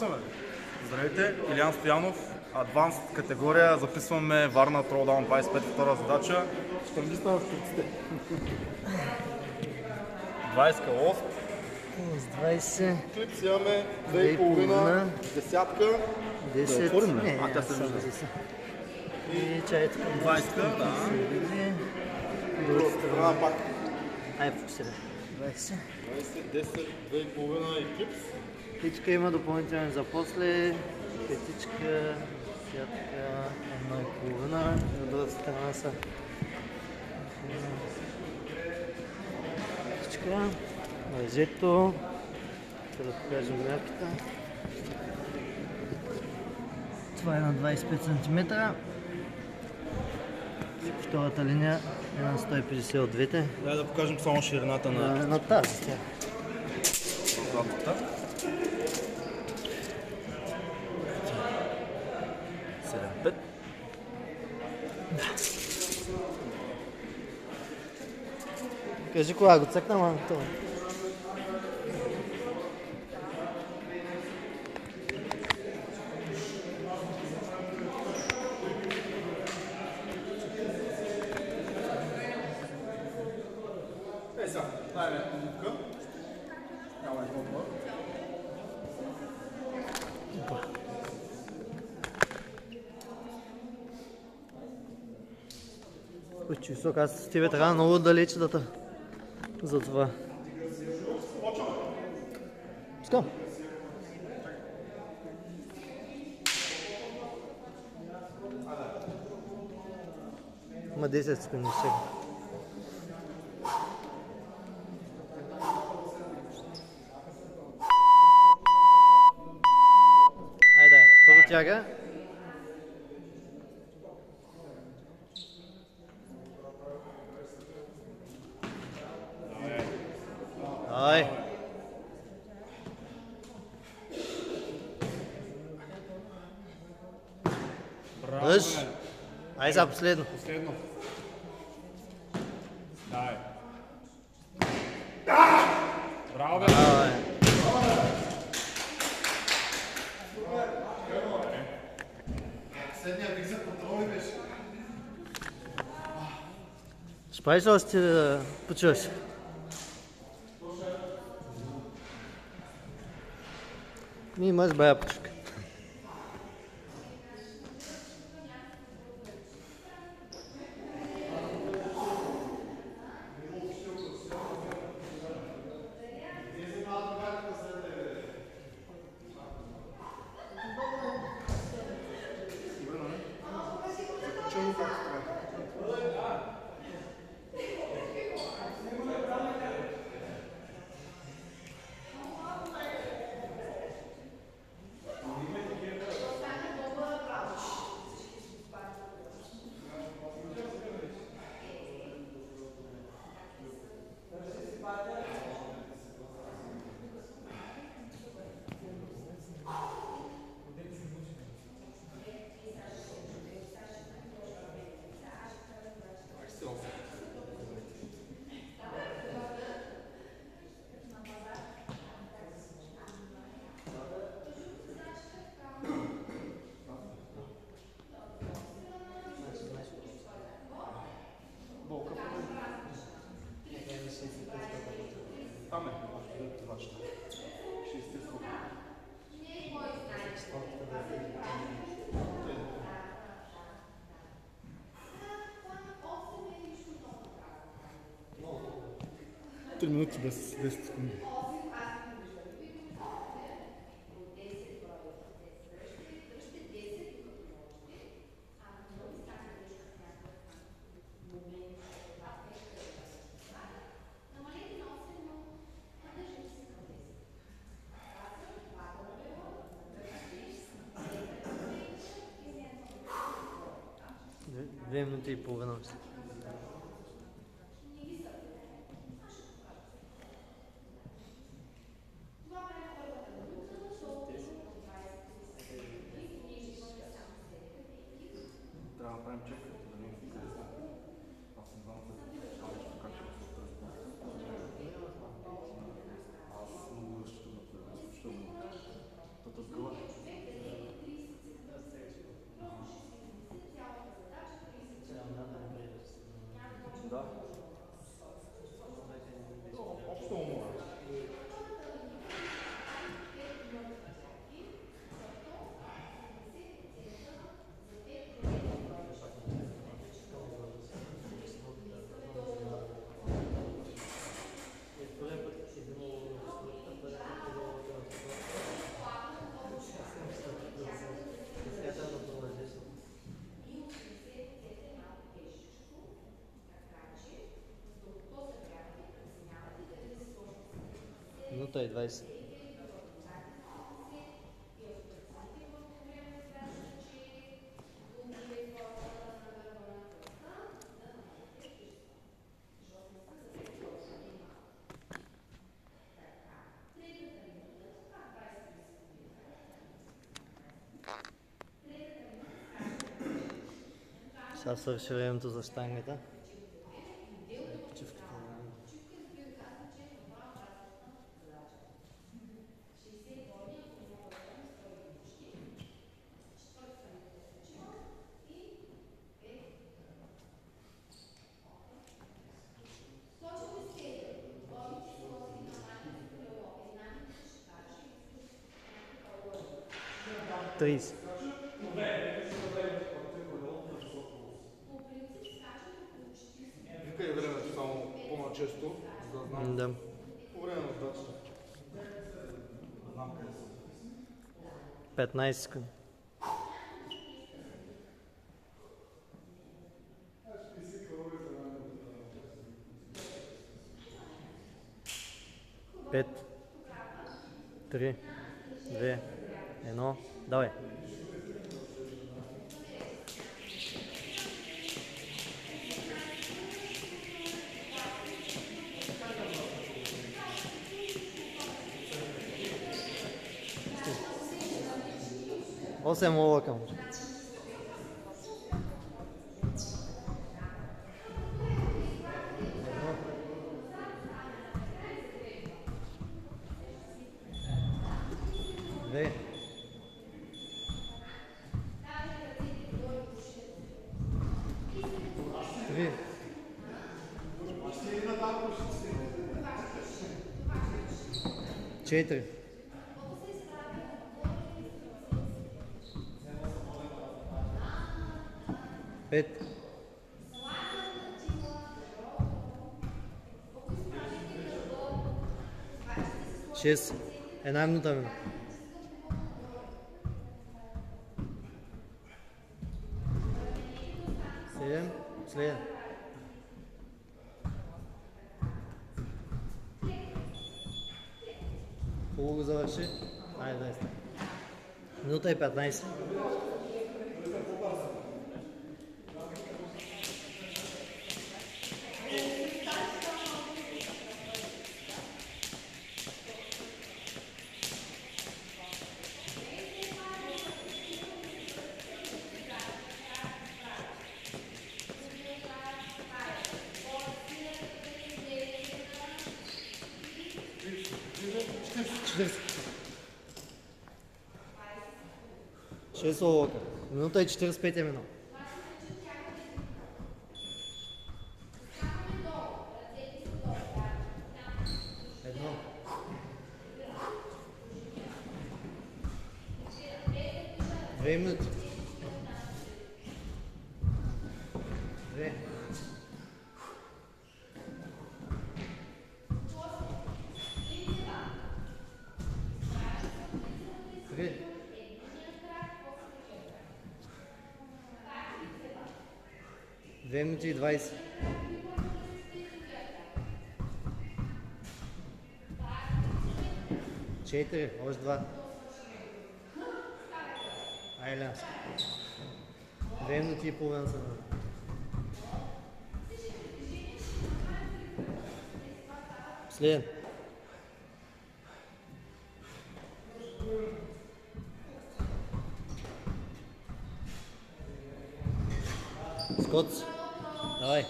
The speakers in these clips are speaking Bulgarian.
записваме. Здравейте, Илиян Стоянов, Адванс категория, записваме Варна Throwdown 25, втора задача. Штангиста в шпиците. 20 лост. С 20. Клипс имаме 2,5, десятка. 10. Не, тя се вижда. И чайто. 20, да. Другата страна пак. Ай, фокусирай. 20. 20, 10, 2,5 и клипс. Петичка има допълнителен за после. Петичка, десятка, 1,5. И от другата страна са петичка, мъжето. Да покажем мерката. Това е на 25 см. Втората линия е на 150 от двете. Дай да покажем само ширината на тази тя. задата. 7,5. Кажи кога го цъкна, ама това. Сега, дай лупка. Няма толкова. Очень високо, аз с тебе трябва много далече да те. Затова. Пускам. Ма 10 секунди сега. Айде, първо тяга. Ай. Ръж. Ай сега последно. Последно. Дай. Браво, бе! Ай. Следния бих за контроли беше. Ще правиш още да почуваш? Ми имаш бая почука. Там е. Вашата. 60 сколько. Три минути без 10 секунди. Две минути и половина. Трябва да правим чек. Аз не знам как ще го. Аз много разчитам на това. Минута и 20. Сега свърши времето за щангата. Почивката е време. Тридесет. Викай времето само по-начесто, за да знам. Да. По време на задачата. Да знам къде съм. 15 секунди. Пет, 3, 2, 1, давай. Осем лока може. Две. Три. Четири. Пет. Шест. Една минута минута. Седем. Следен. Хубаво го завърши. Айде, дай се. Минута и 15. Шест лока. Минута и 45 минут. Едно. Две минути. Две. Три. Две минути и 20. Четири, още два. Айде. Две минути и половина са. Последен. Скотс. Давай.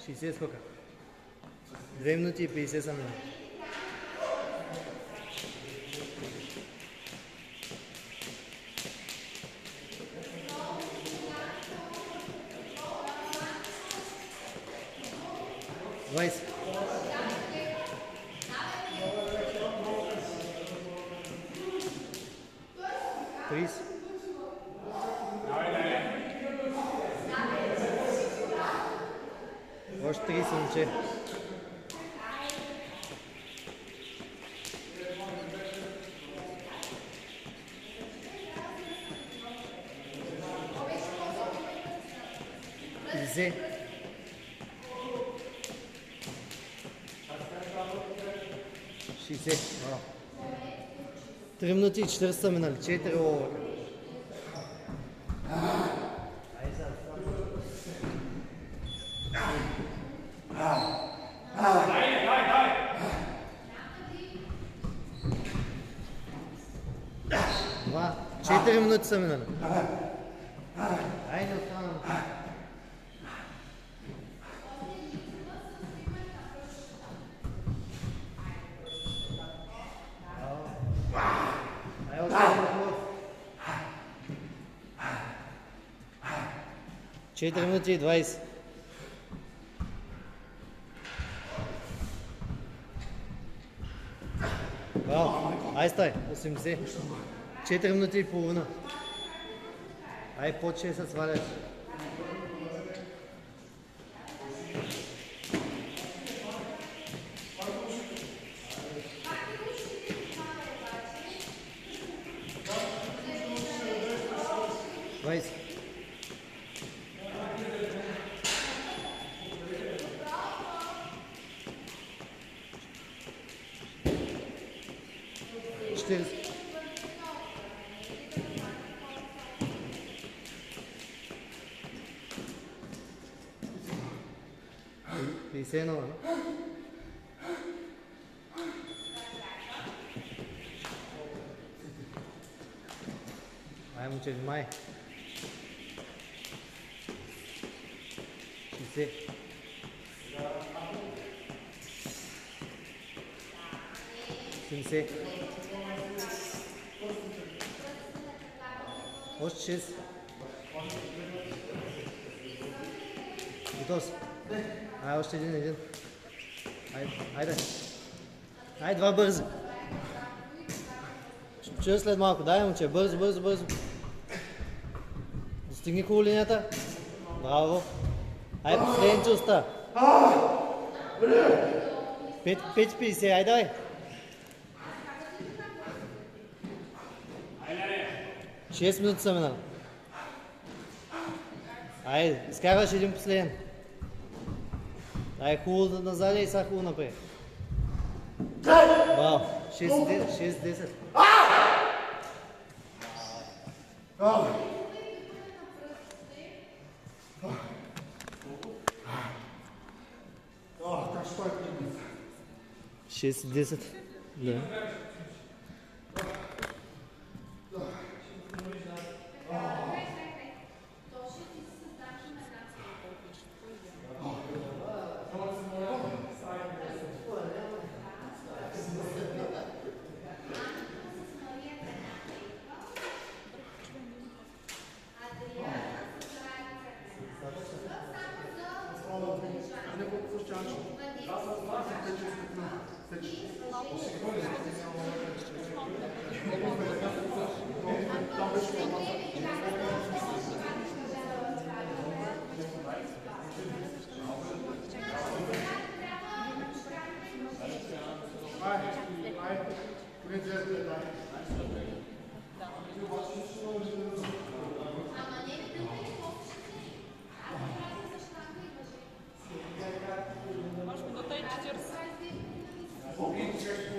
60 скока. 2 минути и 50 са минути. Двайсет. Тридесет. Още 30 момче. Изе. 60. Браво. 3 минути и 40 са минали. 4 овера. Два. 4 минути са минали. Айде останам. Айде останам. 4 минути и 20. Браво. Ай стай. 80. 4 минути и половина. Ай под 6 се сваляш. Двайсет. Четиридесет. Петдесет едно, да? Ай, момче, внимай. 60. Семдесет. Още 6. Готов си? Ай, още един. Айде. Ай, два бързи. Чуя след малко. Дай, момче, бързо. Достигни около линията. Браво. Ай, последните уста. 5:50, ай, дай. 6 минути са минали. Ай, изкарваш един последен. Ай, хубаво назад и сега хубаво напред. Браво. 6-10. Шест и 10. Да.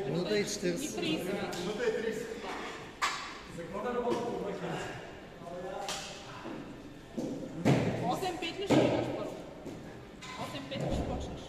Минута и 40. Осем пет ли ще имаш първо? 8-5 ли ще почнеш?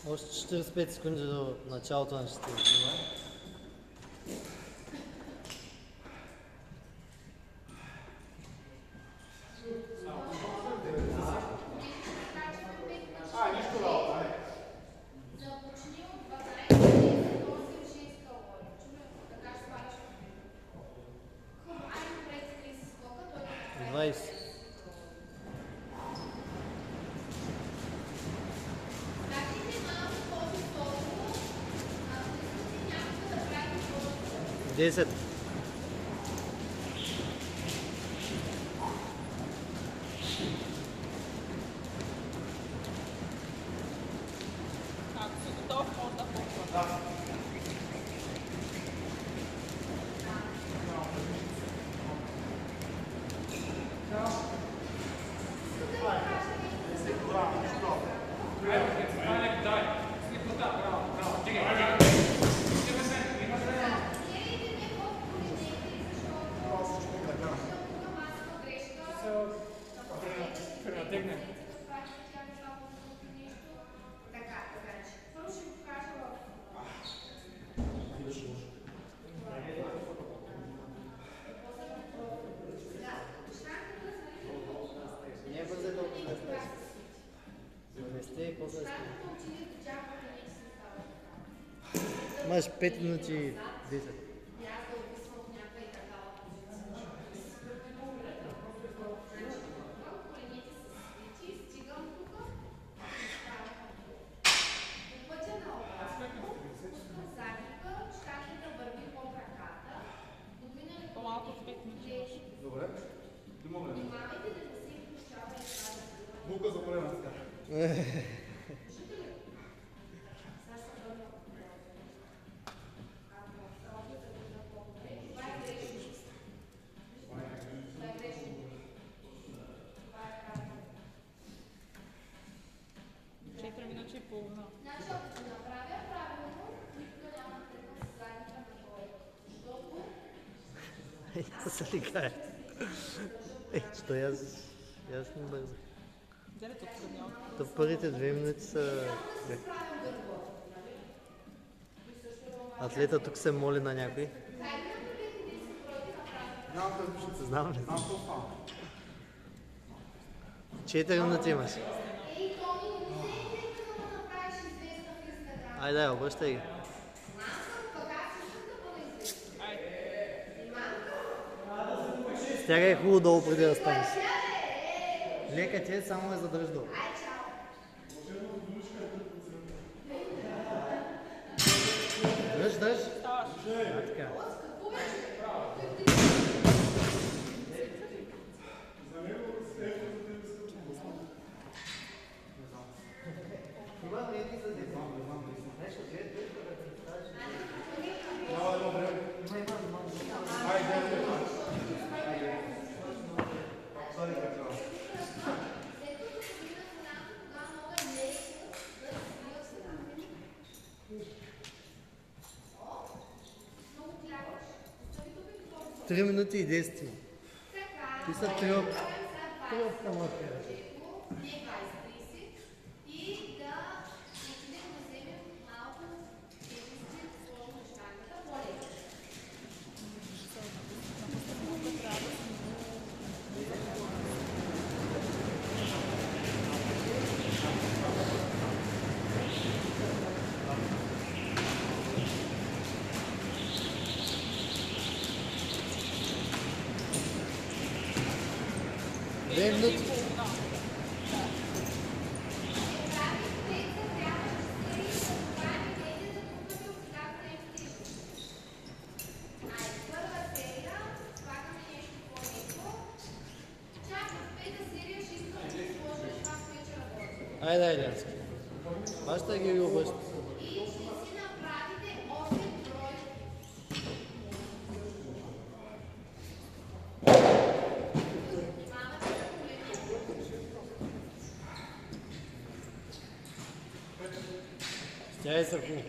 Още 45 секунди до началото на 40. 10. Ако си готов, може да почваме. Не бързай толкова да сте. Завести и после да имаш 5 минути и 10. По-малко от 5 минути. Добре. Ти мога ли? Бука за полена така. Четири минути и половина. Я се ли кая? Що аз не бързах. Дали тук среднял? То първите 2 минути са... Атлета тук се моли на някой. Няма да разпишете. Знам ли? Знам какво става. 4 минути имаш. Айде, обръщай ги. Стягай хубаво долу преди да станеш. Лека ти е, само я задръж долу. Дръж. Ставаш. Така. Три минути и 10. Ти са тръп самотка. Две минути. Айде, Ляцки. Баща ги обръща. Стягай се хубаво.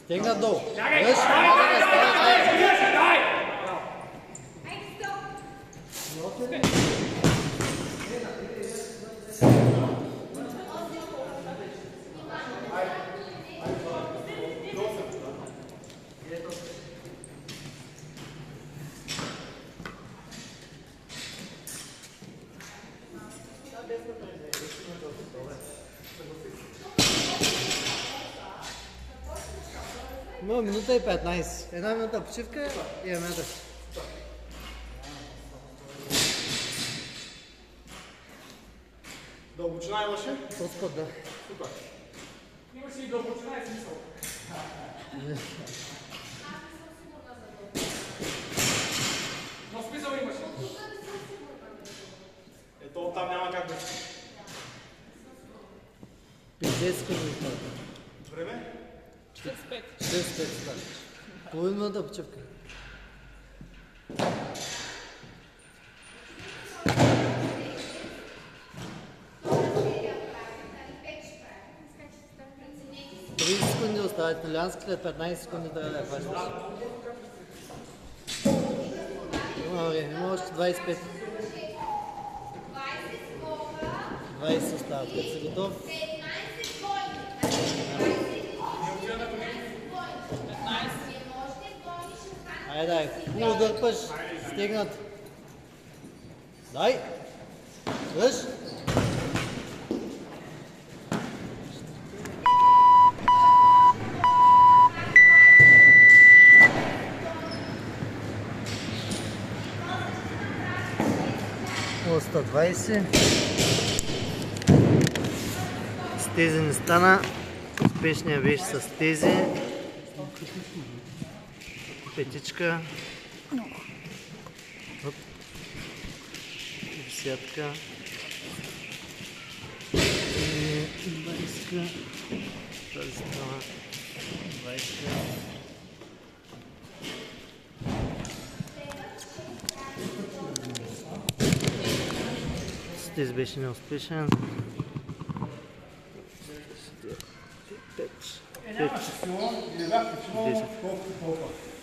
Стегна долу. Ръж, има минута и 15. Една минута почивка и една. Дълбочина имаше? По-скоро да. Супер. Имаше и дълбочина и смисъл. Но смисъл имаше. Ето там няма как да си. 50 секунди става. Време? 45. 45 става. Половин минута почивка. Тридесет секунди остават италиански, след 15 секунди трябва да я хващаш. Има време, има още 25. 20 остават, като си готов. 15. Айде, дай, хубаво дърпаш, стегнат. Дай! Свърш! О, 120. С тези не стана. Успешният беше с тези. Петичка. Оп. Десятка. И 20. Тази страна. 20. С тези беше неуспешен. 5. 5. 10.